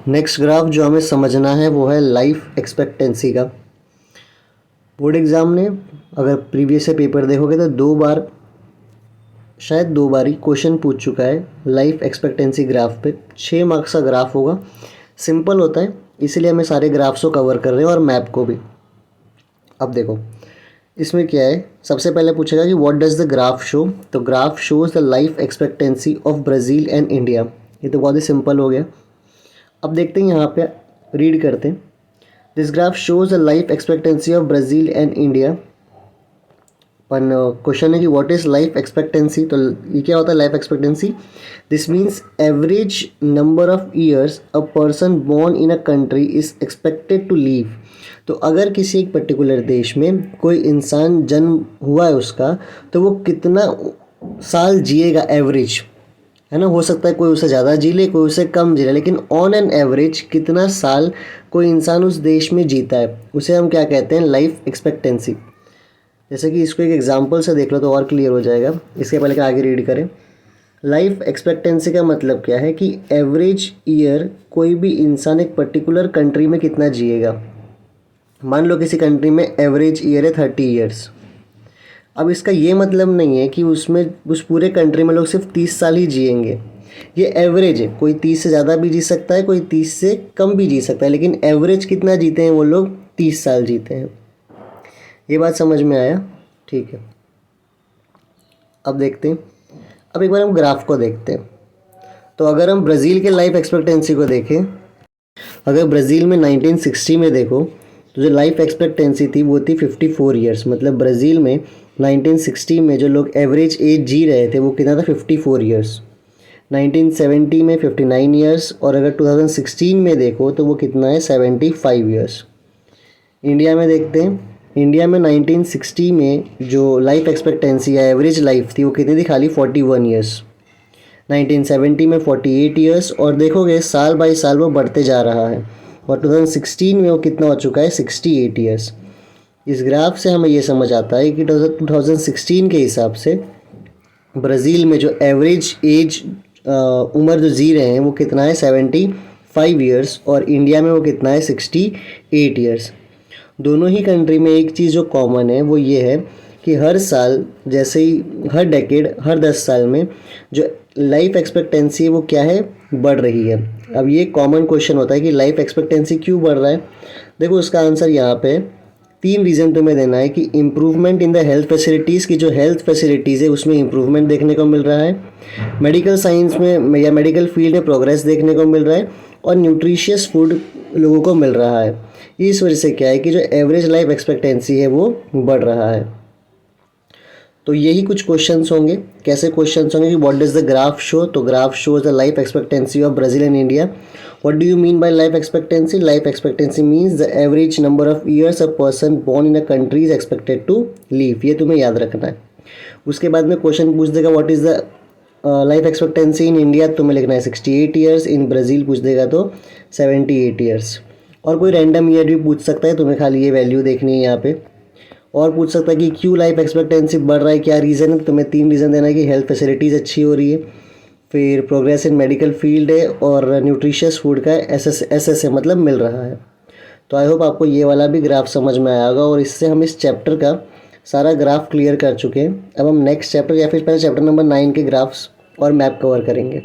Next graph जो हमें समझना है वो है लाइफ एक्सपेक्टेंसी का। बोर्ड एग्ज़ाम ने अगर प्रीवियस पेपर देखोगे तो शायद दो बार ही क्वेश्चन पूछ चुका है लाइफ एक्सपेक्टेंसी ग्राफ पे। 6 मार्क्स का ग्राफ होगा, सिंपल होता है, इसीलिए हमें सारे ग्राफ्स को कवर कर रहे हैं और मैप को भी। अब देखो इसमें क्या है, सबसे पहले पूछेगा कि what does the graph show. तो graph shows the life expectancy of Brazil and India. ये तो बहुत ही सिंपल हो गया। अब देखते हैं यहाँ पे, रीड करते हैं। This graph shows the life expectancy of Brazil and India. पर क्वेश्चन है कि व्हाट इज़ लाइफ एक्सपेक्टेंसी। तो ये क्या होता है life expectancy? This means average number of years a person born in a country is expected to live. तो अगर किसी एक पर्टिकुलर देश में कोई इंसान जन्म हुआ है उसका, तो वो कितना साल जिएगा एवरेज, है ना। हो सकता है कोई उसे ज़्यादा जी ले, कोई उसे कम जी ले, लेकिन ऑन एन एवरेज कितना साल कोई इंसान उस देश में जीता है, उसे हम क्या कहते हैं, लाइफ एक्सपेक्टेंसी। जैसे कि इसको एक एग्जांपल से देख लो तो और क्लियर हो जाएगा। इसके पहले आगे रीड करें। लाइफ एक्सपेक्टेंसी का मतलब क्या है कि एवरेज ईयर कोई भी इंसान एक पर्टिकुलर कंट्री में कितना जिएगा। मान लो किसी कंट्री में एवरेज ईयर है 30 ईयर्स। अब इसका ये मतलब नहीं है कि उसमें उस पूरे कंट्री में लोग सिर्फ 30 साल ही जिएंगे। ये एवरेज है, कोई 30 से ज़्यादा भी जी सकता है, कोई 30 से कम भी जी सकता है, लेकिन एवरेज कितना जीते हैं वो लोग, 30 साल जीते हैं। ये बात समझ में आया? ठीक है। अब देखते हैं, अब एक बार हम ग्राफ को देखते हैं। तो अगर हम ब्राज़ील के लाइफ एक्सपेक्टेंसी को देखें, अगर ब्राज़ील में 1960 में देखो तो जो लाइफ एक्सपेक्टेंसी थी वो थी 54 ईयर्स। मतलब ब्राज़ील में 1960 में जो लोग एवरेज एज जी रहे थे वो कितना था, 54 ईयर्स। 1970 में 59 ईयर्स, और अगर 2016 में देखो तो वो कितना है, 75 ईयर्स। इंडिया में देखते हैं, इंडिया में 1960 में जो लाइफ एक्सपेक्टेंसी या एवरेज लाइफ थी वो कितनी थी, खाली 41 ईयर्स। 1970 में 48 ईयर्स, और देखोगे साल बाई साल वो बढ़ते जा रहा है, और 2016 में वो कितना हो चुका है, 68 ईयर्स। इस ग्राफ से हमें ये समझ आता है कि 2016 के हिसाब से ब्राज़ील में जो एवरेज एज उम्र जो जी रहे हैं वो कितना है, 75 ईयर्स, और इंडिया में वो कितना है, 68 ईयर्स। दोनों ही कंट्री में एक चीज़ जो कॉमन है वो ये है कि हर साल, जैसे ही हर डेकेड, हर 10 साल में जो लाइफ एक्सपेक्टेंसी है वो क्या है, बढ़ रही है। अब ये कॉमन क्वेश्चन होता है कि लाइफ एक्सपेक्टेंसी क्यों बढ़ रहा है। देखो उसका आंसर यहाँ पे 3 रीज़न तुम्हें देना है कि improvement in the health facilities, की जो हेल्थ फैसिलिटीज़ है उसमें इम्प्रूवमेंट देखने को मिल रहा है, मेडिकल साइंस में या मेडिकल फील्ड में प्रोग्रेस देखने को मिल रहा है, और न्यूट्रिशियस फूड लोगों को मिल रहा है। इस वजह से क्या है कि जो एवरेज लाइफ एक्सपेक्टेंसी है वो बढ़ रहा है। तो यही कुछ क्वेश्चंस होंगे। कैसे क्वेश्चंस होंगे कि what does the graph show. तो graph shows the life expectancy of Brazil and India. What do you mean by life expectancy? Life expectancy means the average number of years a person born in a country is expected to live. ये तुम्हें याद रखना है। उसके बाद में question पूछ देगा what is the life expectancy in India, तुम्हें लिखना है 68 ईयर्स। इन ब्राज़ील पूछ देगा तो 78 ईयर्स। और कोई रैंडम ईयर भी पूछ सकता है, तुम्हें खाली ये वैल्यू देखनी है यहाँ पे। और पूछ सकता है कि क्यों लाइफ एक्सपेक्टेंसी बढ़ रहा है, क्या रीज़न है। तुम्हें 3 रीज़न देना है कि हेल्थ फैसिलिटीज़ अच्छी हो रही है, फिर प्रोग्रेस इन मेडिकल फील्ड है, और न्यूट्रिशियस फूड का एस है, मतलब मिल रहा है। तो आई होप आपको ये वाला भी ग्राफ समझ में आया होगा, और इससे हम इस चैप्टर का सारा ग्राफ क्लियर कर चुके हैं। अब हम नेक्स्ट चैप्टर या फिर पहले चैप्टर नंबर 9 के ग्राफ्स और मैप कवर करेंगे।